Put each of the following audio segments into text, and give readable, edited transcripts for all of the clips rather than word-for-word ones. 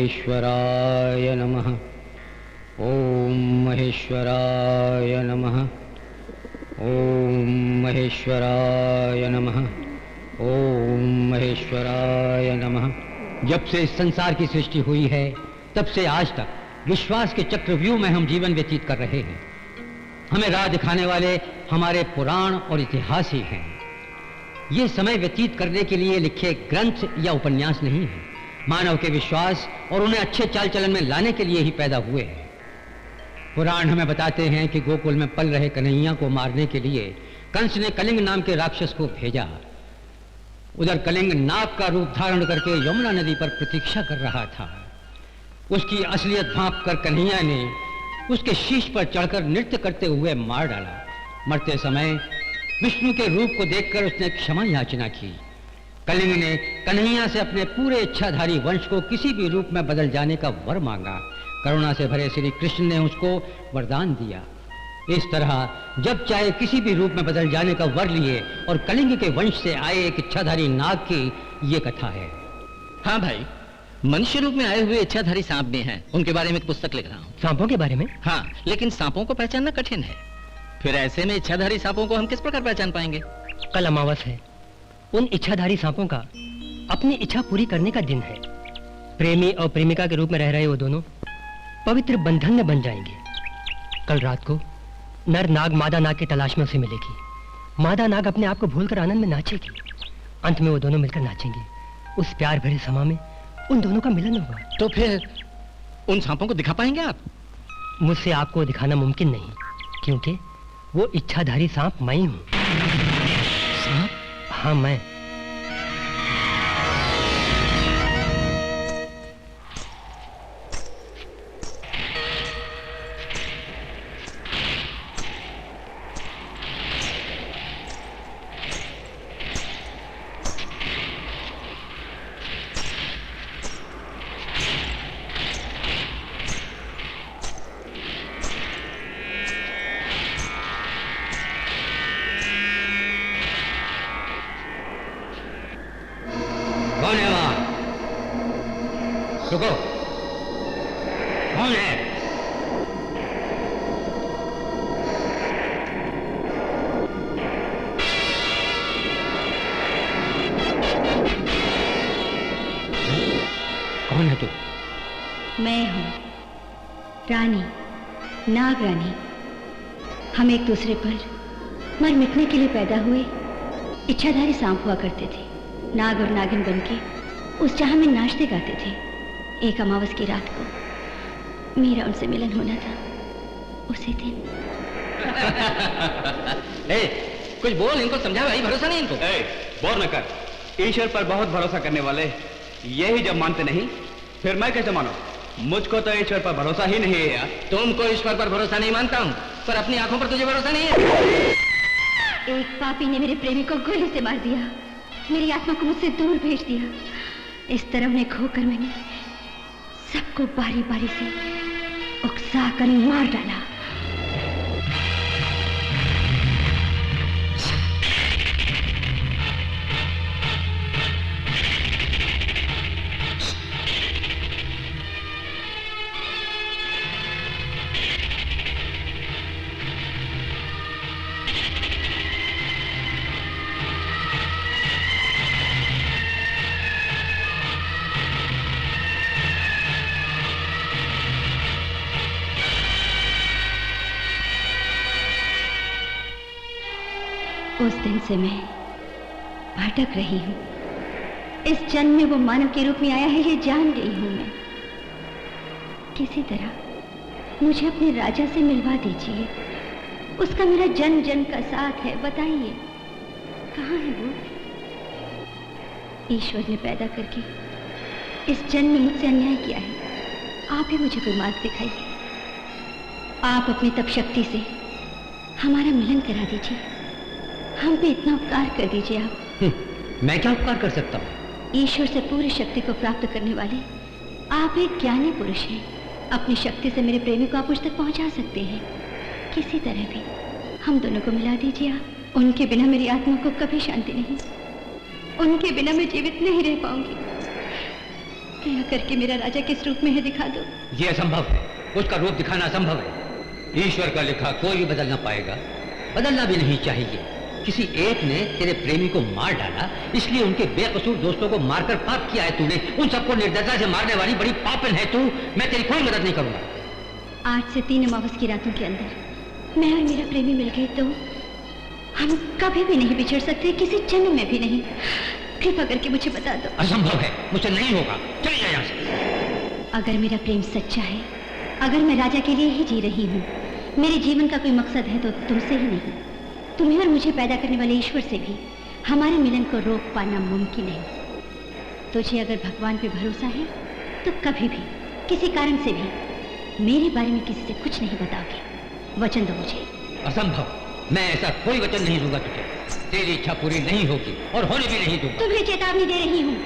महेश्वराय नमः। ओम महेश्वराय नमः। ओम महेश्वराय नमः। ओम महेश्वराय नमः। जब से इस संसार की सृष्टि हुई है तब से आज तक विश्वास के चक्रव्यूह में हम जीवन व्यतीत कर रहे हैं। हमें राह दिखाने वाले हमारे पुराण और इतिहास ही हैं। ये समय व्यतीत करने के लिए लिखे ग्रंथ या उपन्यास नहीं है, मानव के विश्वास और उन्हें अच्छे चाल चलन में लाने के लिए ही पैदा हुए हैं। पुराण हमें बताते हैं कि गोकुल में पल रहे कन्हैया को मारने के लिए कंस ने कलिंग नाम के राक्षस को भेजा। उधर कलिंग नाग का रूप धारण करके यमुना नदी पर प्रतीक्षा कर रहा था। उसकी असलियत भांप कर कन्हैया ने उसके शीश पर चढ़कर नृत्य करते हुए मार डाला। मरते समय विष्णु के रूप को देखकर उसने क्षमा याचना की। कलिंग ने कन्हैया से अपने पूरे इच्छाधारी वंश को किसी भी रूप में बदल जाने का वर मांगा। करुणा से भरे श्री कृष्ण ने उसको वरदान दिया। इस तरह जब चाहे किसी भी रूप में बदल जाने का वर लिए और कलिंग के वंश से आए एक इच्छाधारी नाग की ये कथा है। हाँ भाई, मनुष्य रूप में आए हुए इच्छाधारी सांप भी हैं। उनके बारे में एक पुस्तक लिख रहा हूँ। सांपों के बारे में? हाँ, लेकिन सांपों को पहचानना कठिन है। फिर ऐसे में इच्छाधारी सांपों को हम किस प्रकार पहचान पाएंगे? कल अमावस है। उन इच्छाधारी सांपों का अपनी इच्छा पूरी करने का दिन है। प्रेमी और प्रेमिका के रूप में रह रहे वो दोनों पवित्र बंधन में बन जाएंगे। कल रात को नर नाग मादा नाग की तलाश में उसे मिलेगी। मादा नाग अपने आप को भूलकर आनंद में नाचेगी। अंत में वो दोनों मिलकर नाचेंगे। उस प्यार भरे समा में उन दोनों का मिलन होगा। तो फिर उन सांपों को दिखा पाएंगे आप? मुझसे आपको दिखाना मुमकिन नहीं, क्योंकि वो इच्छाधारी सांप मैं हूँ। सांप? हाँ, मैं। रुको, कौन है? कौन है तू? मैं हूँ रानी, नाग रानी। हम एक दूसरे पर मर मिटने के लिए पैदा हुए इच्छाधारी सांप हुआ करते थे। नाग और नागिन बनके उस चाह में नाचते गाते थे। एक अमावस की रात को मेरा उनसे मिलन होना था। उसी दिन कुछ बोल, इनको समझा भाई, भरोसा नहीं इनको। बोल न कर। ईश्वर पर बहुत भरोसा करने वाले यही जब मानते नहीं, फिर मैं कैसे मानूं? मुझको तो ईश्वर पर भरोसा ही नहीं है यार। तुमको ईश्वर पर भरोसा नहीं मानता हूँ, पर अपनी आंखों पर तुझे भरोसा नहीं है। एक पापी ने मेरे प्रेमी को गोली से मार दिया, मेरी आत्मा को मुझसे दूर भेज दिया। इस तरह उन्हें खोकर मैंने सबको बारी बारी से उकसा कर मार डाला। उस दिन से मैं भटक रही हूँ। इस जन्म में वो मानव के रूप में आया है, ये जान गई हूँ मैं। किसी तरह मुझे अपने राजा से मिलवा दीजिए। उसका मेरा जन्म जन्म का साथ है। बताइए कहाँ है वो? ईश्वर ने पैदा करके इस जन्म में मुझसे अन्याय किया है। आप ही मुझे कोई मार्ग दिखाइए। आप अपनी तप शक्ति से हमारा मिलन करा दीजिए। हम पे इतना उपकार कर दीजिए आप। मैं क्या उपकार कर सकता हूँ? ईश्वर से पूरी शक्ति को प्राप्त करने वाले आप एक ज्ञानी पुरुष हैं। अपनी शक्ति से मेरे प्रेमी को आप मुझ तक पहुँचा सकते हैं। किसी तरह भी हम दोनों को मिला दीजिए आप। उनके बिना मेरी आत्मा को कभी शांति नहीं। उनके बिना मैं जीवित नहीं रह पाऊंगी। दया करके मेरा राजा किस रूप में है दिखा दो। ये असंभव है, उसका रूप दिखाना असंभव है। ईश्वर का लिखा कोई भी बदल ना पाएगा, बदलना भी नहीं चाहिए। किसी एक ने तेरे प्रेमी को मार डाला, इसलिए उनके बेकसूर दोस्तों को मारकर पाप किया है तूने। उन सबको निर्दयता से मारने वाली बड़ी पापन है तू। मैं तेरी कोई मदद नहीं करूंगा। 8 से 3 अमावस की रातों के अंदर मैं और मेरा प्रेमी मिल गए तो हम कभी भी नहीं बिछड़ सकते, किसी जन्म में भी नहीं। कृपा करके मुझे बता दो। असंभव है, मुझसे नहीं होगा। चलिए यहाँ से। अगर मेरा प्रेम सच्चा है, अगर मैं राजा के लिए ही जी रही हूँ, मेरे जीवन का कोई मकसद है तो तुमसे ही नहीं, तुम्हें और मुझे पैदा करने वाले ईश्वर से भी हमारे मिलन को रोक पाना मुमकिन है। तुझे अगर भगवान पे भरोसा है तो कभी भी किसी कारण से भी मेरे बारे में किसी से कुछ नहीं बताओगे। वचन दो मुझे। असंभव, मैं ऐसा कोई वचन नहीं दूंगा तुझे। तेरी इच्छा पूरी नहीं होगी और होने भी नहीं दूंगा। तुम्हें चेतावनी दे रही हूँ,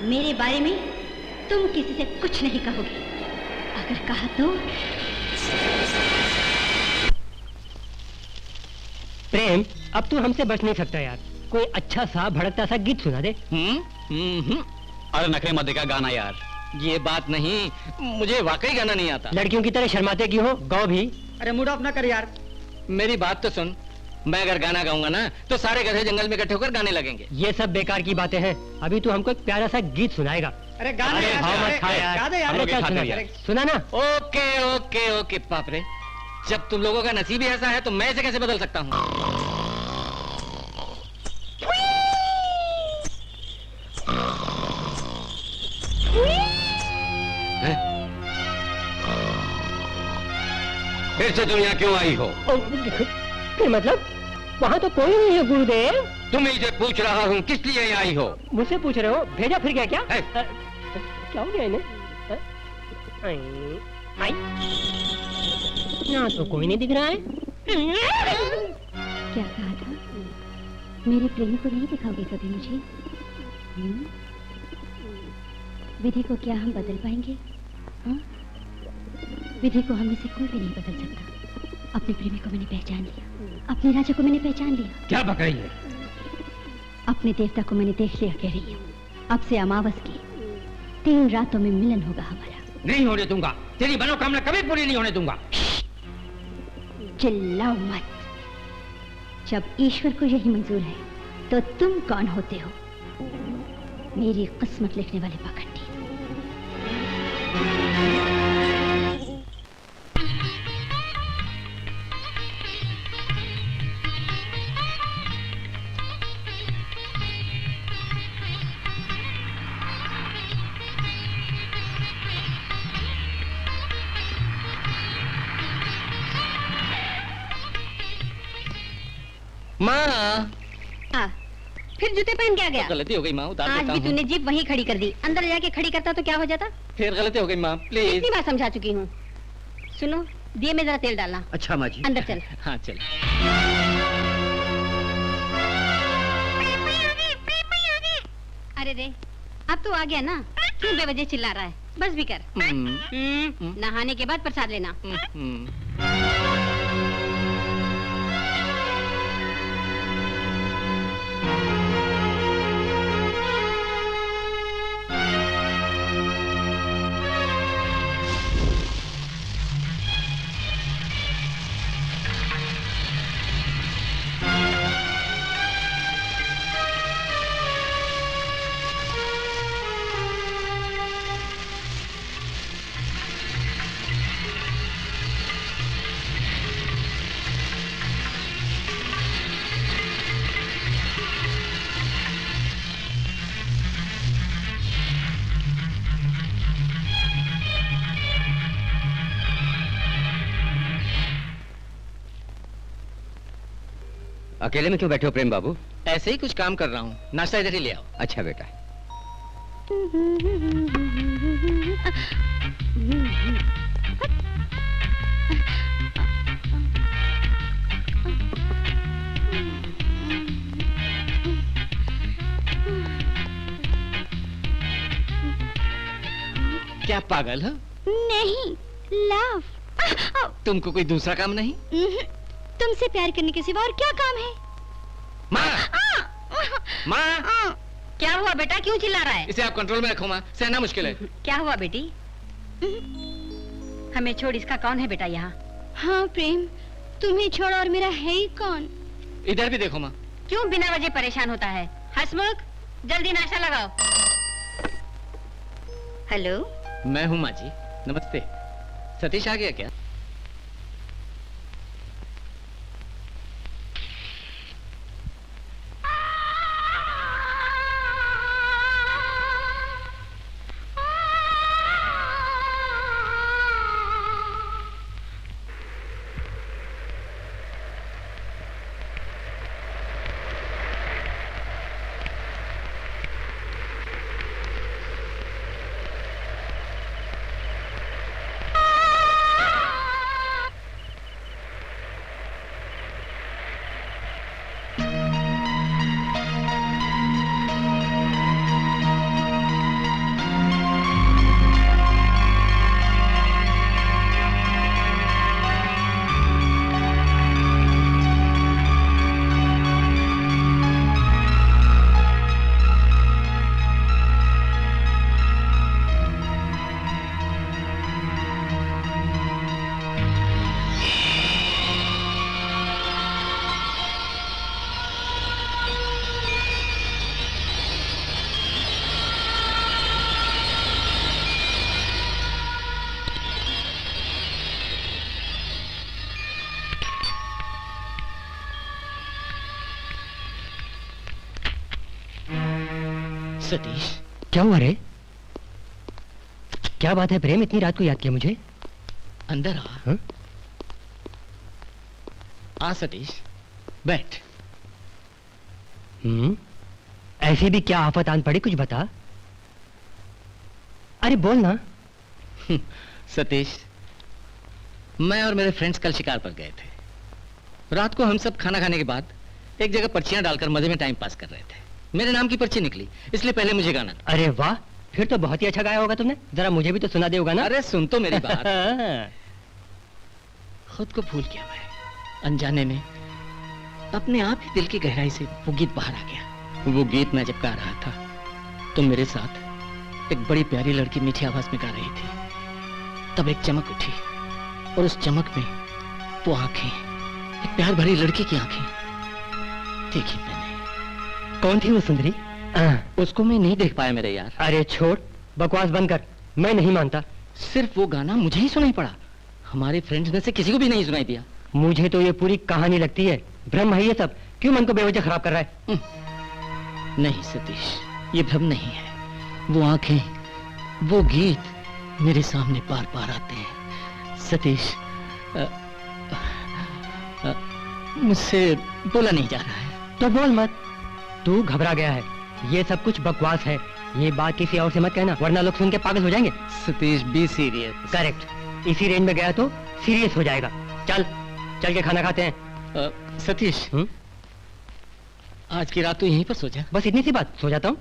मेरे बारे में तुम किसी से कुछ नहीं कहोगे। अगर कहा तो प्रेम, अब तू हमसे बच नहीं सकता यार। कोई अच्छा सा भड़कता सा गीत सुना दे। अरे नखरे मत दिखा गाना यार। ये बात नहीं, मुझे वाकई गाना नहीं आता। लड़कियों की तरह शर्माते क्यों हो, गाओ भी। अरे मूड ऑफ ना कर यार। मेरी बात तो सुन, मैं अगर गाना गाऊंगा ना तो सारे गधे जंगल में इकट्ठे होकर गाने लगेंगे। ये सब बेकार की बातें हैं। अभी तू हमको एक प्यारा सा गीत सुनाएगा। अरे गाना अरे यार, भाव मत अरे, खा यार। गा दे यार। अरे लोग क्या खाते सुना? हैं यार। सुना ना। Okay okay okay. बाप रे, जब तुम लोगों का नसीब ही ऐसा है तो मैं इसे कैसे बदल सकता हूँ? फिर से तुम यहाँ क्यों आई हो? फिर मतलब वहाँ तो कोई नहीं है गुरुदेव। तुम्हें से पूछ रहा हूँ, किस लिए यहाँ आई हो? मुझसे पूछ रहे हो? भेजा फिर गया क्या? है। क्या हो गया इन्हें? आई यहाँ तो कोई नहीं दिख रहा है। क्या कहा था? मेरे प्रेमी को नहीं दिखाओगे कभी मुझे? विधि को क्या हम बदल पाएंगे? हाँ? विधि को हमें से कोई भी नहीं बदल सकता। अपने प्रेमी को मैंने पहचान लिया, अपने राजा को मैंने पहचान लिया। क्या बक रही है? अपने देवता को मैंने देख लिया, कह रही हूँ। अब से अमावस की 3 रातों में मिलन होगा हमारा। नहीं होने दूंगा। तेरी मनोकामना कभी पूरी नहीं होने दूंगा। चिल्लाओ मत। जब ईश्वर को यही मंजूर है तो तुम कौन होते हो? मेरी किस्मत लिखने वाले पाखंडी। माँ, फिर जूते पहन के आ गया? गलती हो गई माँ, उतार आज देता भी हूँ। तूने जीप वहीं खड़ी कर दी। अंदर जाके खड़ी करता तो क्या हो जाता? फिर गलती हो गई माँ, प्लीज। कितनी बार समझा चुकी हूँ। सुनो, दिए में जरा तेल डालना। अच्छा माँ जी। अंदर चल। हाँ चल। अरे रे, अब तो आ गया ना? क्यों बेवजह चिल्ला रहा है? बस भी कर। नहाने के बाद प्रसाद लेना। अकेले में क्यों बैठे हो प्रेम बाबू? ऐसे ही कुछ काम कर रहा हूँ। नाश्ता इधर ही ले आओ। अच्छा बेटा। क्या पागल हो? नहीं, लव। तुमको कोई दूसरा काम नहीं? तुमसे प्यार करने के सिवा और क्या काम है? माँ, माँ, क्या हुआ बेटा, क्यों चिल्ला रहा है? इसे आप कंट्रोल में रखो माँ, सहना मुश्किल है। क्या हुआ बेटी? हमें छोड़, इसका कौन है बेटा यहाँ? हाँ प्रेम, तुम्हें छोड़ और मेरा है ही कौन? इधर भी देखो माँ। क्यों बिना वजह परेशान होता है? हसमुख, जल्दी नाश्ता लगाओ। हेलो, मैं हूँ माँ जी, नमस्ते। सतीश आ गया क्या? सतीश, क्या हुआ रे? क्या बात है प्रेम, इतनी रात को याद किया मुझे? अंदर आ। हाँ? आ सतीश, बैठ। ऐसे भी क्या आफत आन पड़ी, कुछ बता। अरे बोल ना। सतीश, मैं और मेरे फ्रेंड्स कल शिकार पर गए थे। रात को हम सब खाना खाने के बाद एक जगह पर्चियां डालकर मजे में टाइम पास कर रहे थे। मेरे नाम की पर्ची निकली, इसलिए पहले मुझे गाना था। अरे वाह, फिर तो बहुत ही अच्छा गाया होगा तुमने। जरा मुझे भी तो सुना दे होगा ना। अरे सुन तो मेरी बात। खुद को भूल गया मैं, अनजाने में अपने आप ही दिल की गहराई से वो गीत बाहर आ गया। वो गीत मैं जब गा रहा था तो मेरे साथ एक बड़ी प्यारी लड़की मीठी आवाज में गा रही थी। तब एक चमक उठी और उस चमक में वो आंखें, एक प्यार भरी लड़की की आंखें देखी मैंने। कौन थी वो सुंदरी? उसको मैं नहीं देख पाया मेरे यार। अरे छोड़, बकवास बंद कर, मैं नहीं मानता। सिर्फ वो गाना मुझे ही सुनाई पड़ा, हमारे फ्रेंड्स में से किसी को भी नहीं सुनाई दिया। मुझे तो ये पूरी कहानी लगती है, भ्रम है ये सब। क्यों मन को बेवजह खराब कर रहा है? नहीं सतीश, ये भ्रम नहीं है। वो आंखें, वो गीत मेरे सामने बार बार आते हैं। सतीश, मुझसे बोला नहीं जा रहा है। तो बोल मत, तू घबरा गया है। ये सब कुछ बकवास है, ये बात किसी और से मत कहना, वरना लोग सुन के पागल हो जाएंगे। Satish, be serious. करेक्ट, इसी रेंज में गया तो सीरियस हो जाएगा। चल चल के खाना खाते हैं। सतीश, आज की रात तो यहीं पर सो जा। बस इतनी सी बात, सो जाता हूँ।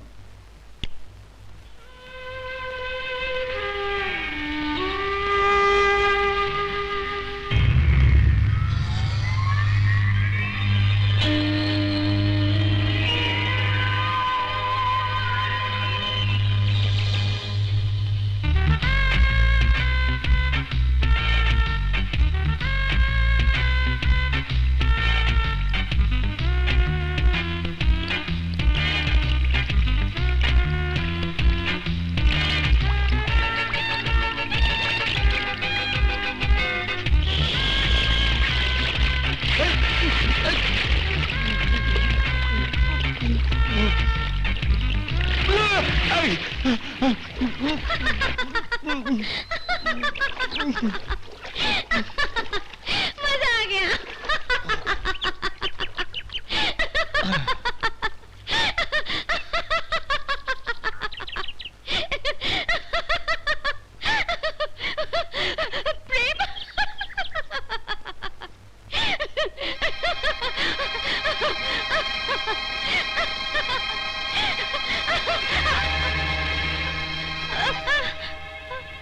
मजा आ गया।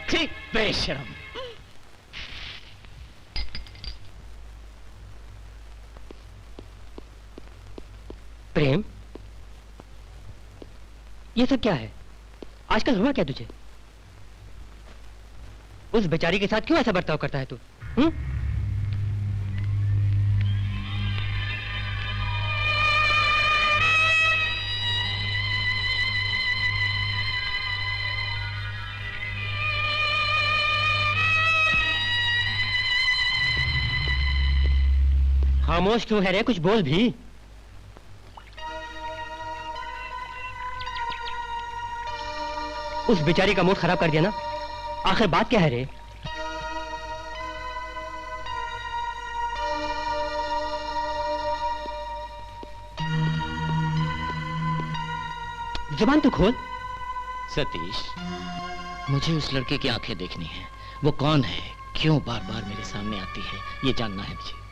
ठीक बेशरम। प्रेम, ये सब क्या है? आजकल हुआ क्या तुझे? उस बेचारी के साथ क्यों ऐसा बर्ताव करता है तू? खामोश क्यों है रे? कुछ बोल भी। उस बेचारी का मूड खराब कर दिया ना? आखिर बात क्या है रे? जुबान तो खोल। सतीश, मुझे उस लड़के की आंखें देखनी है। वो कौन है, क्यों बार बार मेरे सामने आती है, ये जानना है मुझे।